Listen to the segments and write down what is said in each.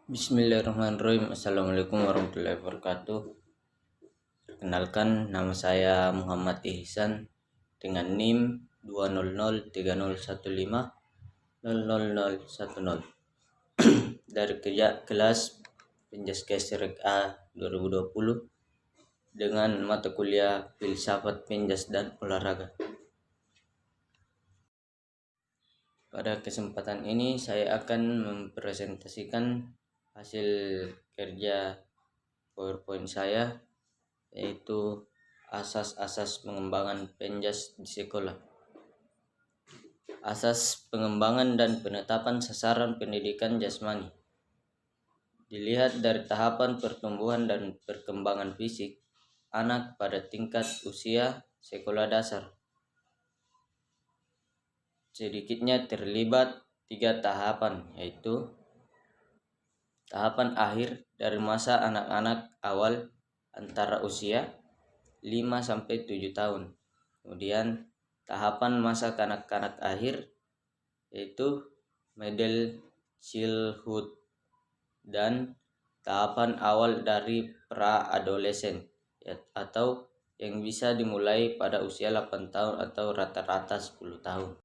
Bismillahirrahmanirrahim. Assalamualaikum warahmatullahi wabarakatuh. Perkenalkan, nama saya Muhammad Ihsan dengan NIM 20030150010 dari kelas Penjaskes Rek A 2020 dengan mata kuliah Filsafat Penjas dan Olahraga. Pada kesempatan ini saya akan mempresentasikan hasil kerja PowerPoint saya, yaitu asas-asas pengembangan penjas di sekolah. Asas pengembangan dan penetapan sasaran pendidikan jasmani. Dilihat dari tahapan pertumbuhan dan perkembangan fisik anak pada tingkat usia sekolah dasar. Sedikitnya terlibat 3 tahapan, yaitu tahapan akhir dari masa anak-anak awal antara usia 5-7 tahun. Kemudian tahapan masa kanak-kanak akhir, yaitu middle childhood, dan tahapan awal dari pra-adolesen atau yang bisa dimulai pada usia 8 tahun atau rata-rata 10 tahun.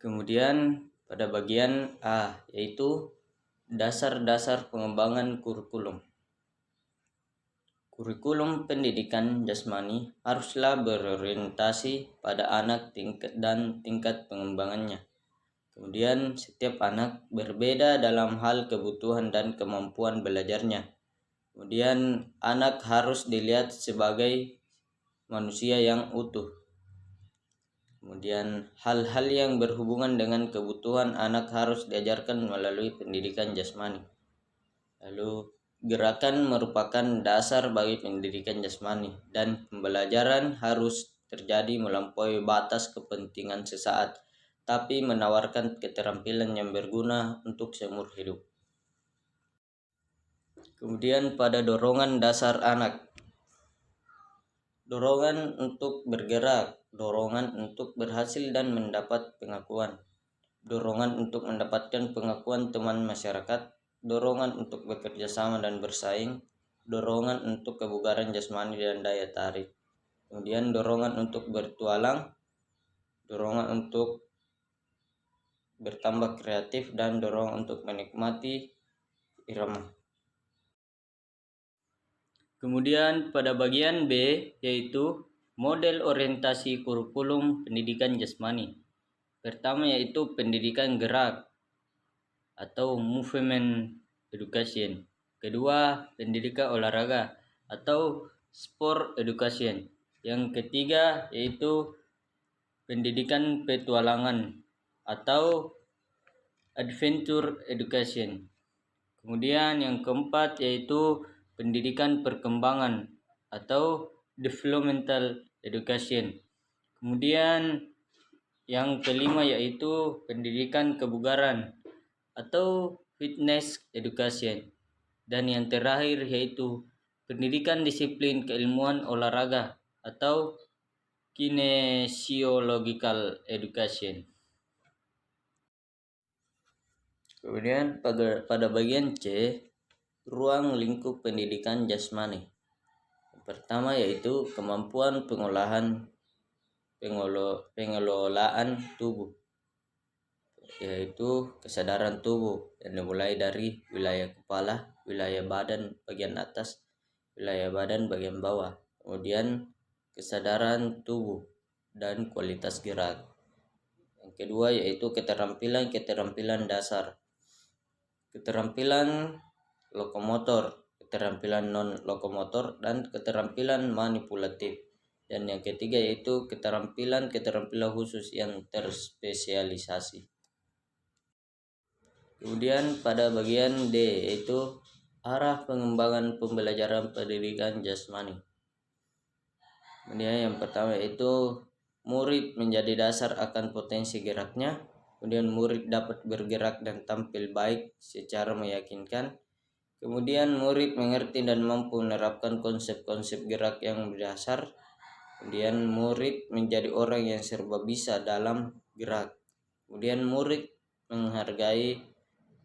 Kemudian pada bagian A, yaitu dasar-dasar pengembangan kurikulum. Kurikulum pendidikan jasmani haruslah berorientasi pada anak tingkat pengembangannya. Kemudian setiap anak berbeda dalam hal kebutuhan dan kemampuan belajarnya. Kemudian anak harus dilihat sebagai manusia yang utuh. Kemudian hal-hal yang berhubungan dengan kebutuhan anak harus diajarkan melalui pendidikan jasmani. Lalu gerakan merupakan dasar bagi pendidikan jasmani dan pembelajaran harus terjadi melampaui batas kepentingan sesaat, tapi menawarkan keterampilan yang berguna untuk seumur hidup. Kemudian pada dorongan dasar anak. Dorongan untuk bergerak, dorongan untuk berhasil dan mendapat pengakuan, dorongan untuk mendapatkan pengakuan teman masyarakat, dorongan untuk bekerja sama dan bersaing, dorongan untuk kebugaran jasmani dan daya tarik. Kemudian dorongan untuk bertualang, dorongan untuk bertambah kreatif, dan dorongan untuk menikmati irama. Kemudian pada bagian B, yaitu model orientasi kurikulum pendidikan jasmani. Pertama yaitu pendidikan gerak atau movement education. Kedua, pendidikan olahraga atau sport education. Yang ketiga yaitu pendidikan petualangan atau adventure education. Kemudian yang keempat yaitu pendidikan perkembangan atau developmental education. Kemudian yang kelima yaitu pendidikan kebugaran atau fitness education. Dan yang terakhir yaitu pendidikan disiplin keilmuan olahraga atau kinesiological education. Kemudian pada bagian C, ruang lingkup pendidikan jasmani. Yang pertama yaitu kemampuan pengelolaan tubuh, yaitu kesadaran tubuh yang dimulai dari wilayah kepala, wilayah badan bagian atas, wilayah badan bagian bawah. Kemudian kesadaran tubuh dan kualitas gerak. Yang kedua yaitu keterampilan dasar, keterampilan lokomotor, keterampilan non lokomotor, dan keterampilan manipulatif. Dan yang ketiga yaitu keterampilan khusus yang terspesialisasi. Kemudian pada bagian D yaitu arah pengembangan pembelajaran pendidikan jasmani. Kemudian yang pertama yaitu murid menjadi dasar akan potensi geraknya. Kemudian murid dapat bergerak dan tampil baik secara meyakinkan. Kemudian murid mengerti dan mampu menerapkan konsep-konsep gerak yang berdasar. Kemudian murid menjadi orang yang serba bisa dalam gerak. Kemudian murid menghargai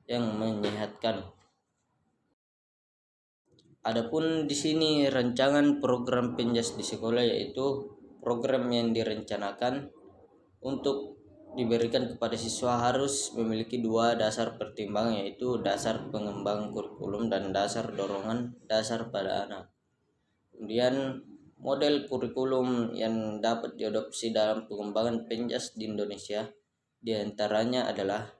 yang menyehatkan. Adapun di sini rancangan program penjas di sekolah yaitu program yang direncanakan untuk diberikan kepada siswa harus memiliki dua dasar pertimbangan, yaitu dasar pengembang kurikulum dan dasar dorongan dasar pada anak. Kemudian model kurikulum yang dapat diadopsi dalam pengembangan penjas di Indonesia diantaranya adalah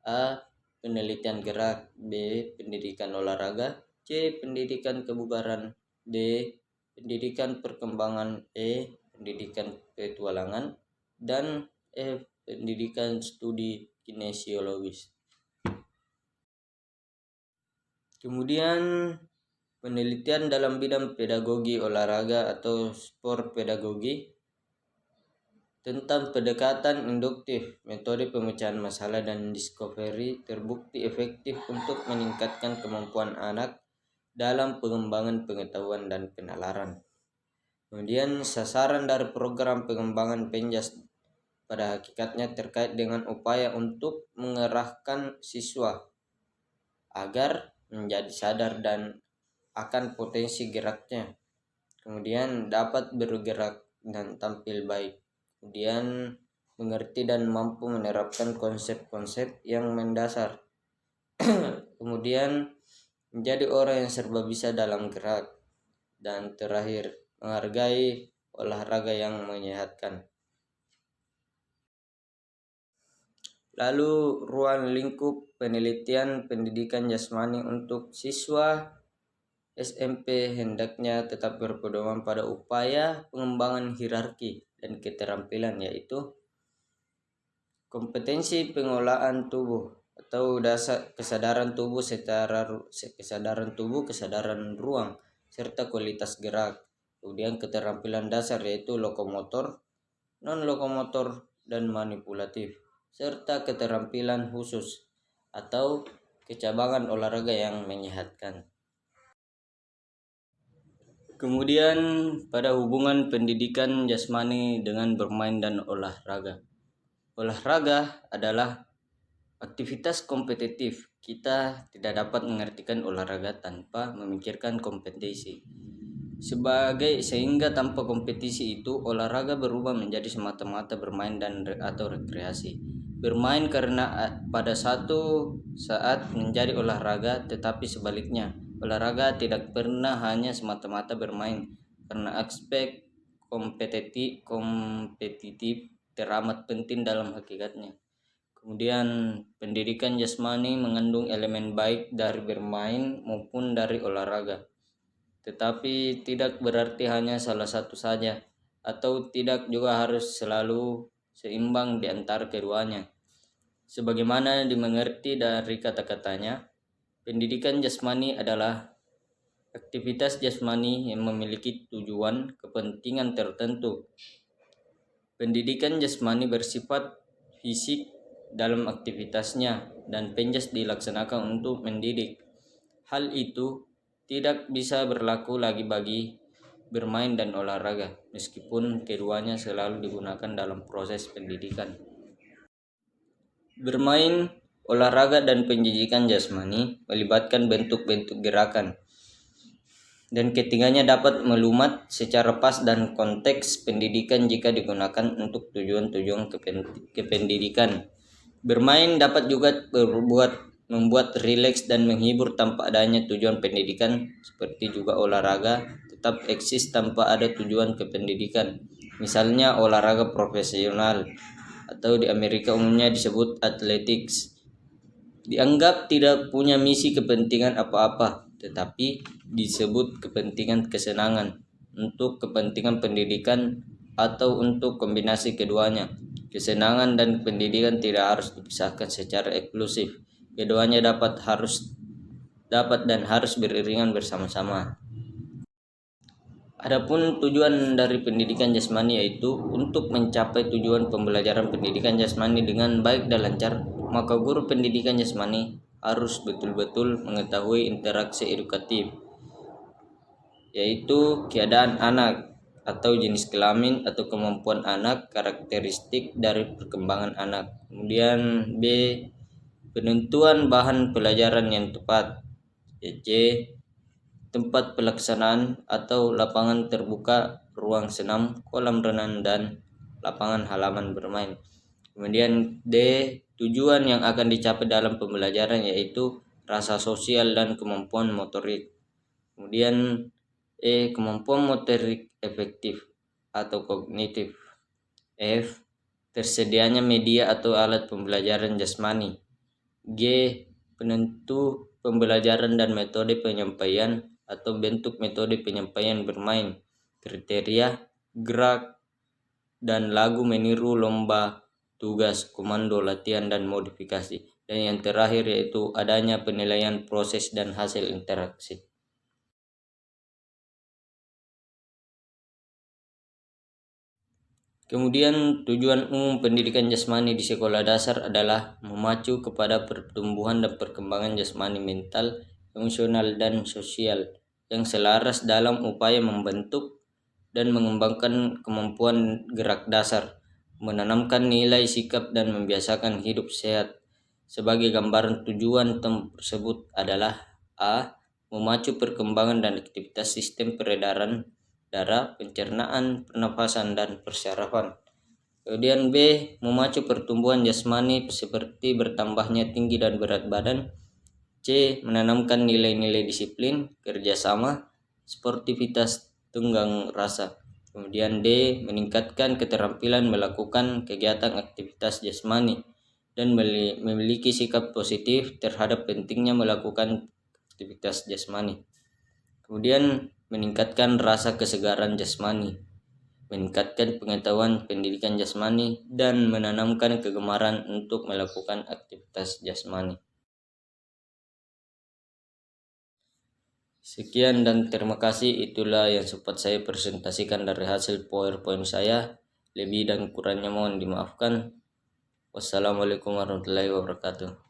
A. Penelitian gerak, B. Pendidikan olahraga, C. Pendidikan kebugaran, D. Pendidikan perkembangan, E. Pendidikan petualangan, dan F. Pendidikan studi kinesiologis. Kemudian penelitian dalam bidang pedagogi olahraga atau sport pedagogi tentang pendekatan induktif, metode pemecahan masalah dan discovery terbukti efektif untuk meningkatkan kemampuan anak dalam pengembangan pengetahuan dan penalaran. Kemudian sasaran dari program pengembangan penjas pada hakikatnya terkait dengan upaya untuk mengerahkan siswa agar menjadi sadar dan akan potensi geraknya, kemudian dapat bergerak dan tampil baik, kemudian mengerti dan mampu menerapkan konsep-konsep yang mendasar, kemudian menjadi orang yang serba bisa dalam gerak, dan terakhir menghargai olahraga yang menyehatkan. Lalu ruang lingkup penelitian pendidikan jasmani untuk siswa SMP hendaknya tetap berpedoman pada upaya pengembangan hierarki dan keterampilan, yaitu kompetensi pengolahan tubuh atau dasar kesadaran tubuh kesadaran ruang serta kualitas gerak. Kemudian keterampilan dasar yaitu lokomotor, non lokomotor, dan manipulatif, serta keterampilan khusus atau kecabangan olahraga yang menyehatkan. Kemudian pada hubungan pendidikan jasmani dengan bermain dan olahraga. Olahraga adalah aktivitas kompetitif. Kita tidak dapat mengartikan olahraga tanpa memikirkan kompetisi. Sehingga tanpa kompetisi itu olahraga berubah menjadi semata-mata bermain dan atau rekreasi. Bermain karena pada satu saat menjadi olahraga, tetapi sebaliknya olahraga tidak pernah hanya semata-mata bermain karena aspek kompetitif teramat penting dalam hakikatnya. Kemudian pendidikan jasmani mengandung elemen baik dari bermain maupun dari olahraga, tetapi tidak berarti hanya salah satu saja atau tidak juga harus selalu seimbang di antara keduanya. Sebagaimana dimengerti dari kata-katanya, pendidikan jasmani adalah aktivitas jasmani yang memiliki tujuan kepentingan tertentu. Pendidikan jasmani bersifat fisik dalam aktivitasnya dan penjas dilaksanakan untuk mendidik. Hal itu tidak bisa berlaku lagi bagi bermain dan olahraga, meskipun keduanya selalu digunakan dalam proses pendidikan. Bermain, olahraga, dan pendidikan jasmani melibatkan bentuk-bentuk gerakan, dan ketiganya dapat melumat secara pas dan konteks pendidikan jika digunakan untuk tujuan-tujuan kependidikan. Bermain dapat juga membuat rileks dan menghibur tanpa adanya tujuan pendidikan, seperti juga olahraga tetap eksis tanpa ada tujuan kependidikan. Misalnya olahraga profesional atau di Amerika umumnya disebut athletics, dianggap tidak punya misi kepentingan apa-apa, tetapi disebut kepentingan kesenangan, untuk kepentingan pendidikan atau untuk kombinasi keduanya. Kesenangan dan pendidikan tidak harus dipisahkan secara eksklusif. Keduanya dapat dan harus beriringan bersama-sama. Adapun tujuan dari pendidikan jasmani yaitu untuk mencapai tujuan pembelajaran pendidikan jasmani dengan baik dan lancar, maka guru pendidikan jasmani harus betul-betul mengetahui interaksi edukatif, yaitu keadaan anak atau jenis kelamin atau kemampuan anak, karakteristik dari perkembangan anak. Kemudian B, penentuan bahan pelajaran yang tepat. C, tempat pelaksanaan atau lapangan terbuka, ruang senam, kolam renang, dan lapangan halaman bermain. Kemudian D, tujuan yang akan dicapai dalam pembelajaran yaitu rasa sosial dan kemampuan motorik. Kemudian E, kemampuan motorik efektif atau kognitif. F, tersedianya media atau alat pembelajaran jasmani. G, penentu pembelajaran dan metode penyampaian atau bentuk metode penyampaian bermain, kriteria, gerak, dan lagu meniru lomba, tugas, komando, latihan, dan modifikasi. Dan yang terakhir yaitu adanya penilaian proses dan hasil interaksi. Kemudian tujuan umum pendidikan jasmani di sekolah dasar adalah memacu kepada pertumbuhan dan perkembangan jasmani, mental, emosional, dan sosial yang selaras dalam upaya membentuk dan mengembangkan kemampuan gerak dasar, menanamkan nilai sikap, dan membiasakan hidup sehat. Sebagai gambaran tujuan tersebut adalah A, memacu perkembangan dan aktivitas sistem peredaran darah, pencernaan, pernapasan, dan persyarafan. Kemudian B, memacu pertumbuhan jasmani seperti bertambahnya tinggi dan berat badan. C, menanamkan nilai-nilai disiplin, kerjasama, sportivitas, tunggang rasa. Kemudian D, meningkatkan keterampilan melakukan kegiatan aktivitas jasmani dan memiliki sikap positif terhadap pentingnya melakukan aktivitas jasmani. Kemudian meningkatkan rasa kesegaran jasmani, meningkatkan pengetahuan pendidikan jasmani, dan menanamkan kegemaran untuk melakukan aktivitas jasmani. Sekian dan terima kasih, itulah yang sempat saya presentasikan dari hasil PowerPoint saya. Lebih dan kurangnya mohon dimaafkan. Wassalamualaikum warahmatullahi wabarakatuh.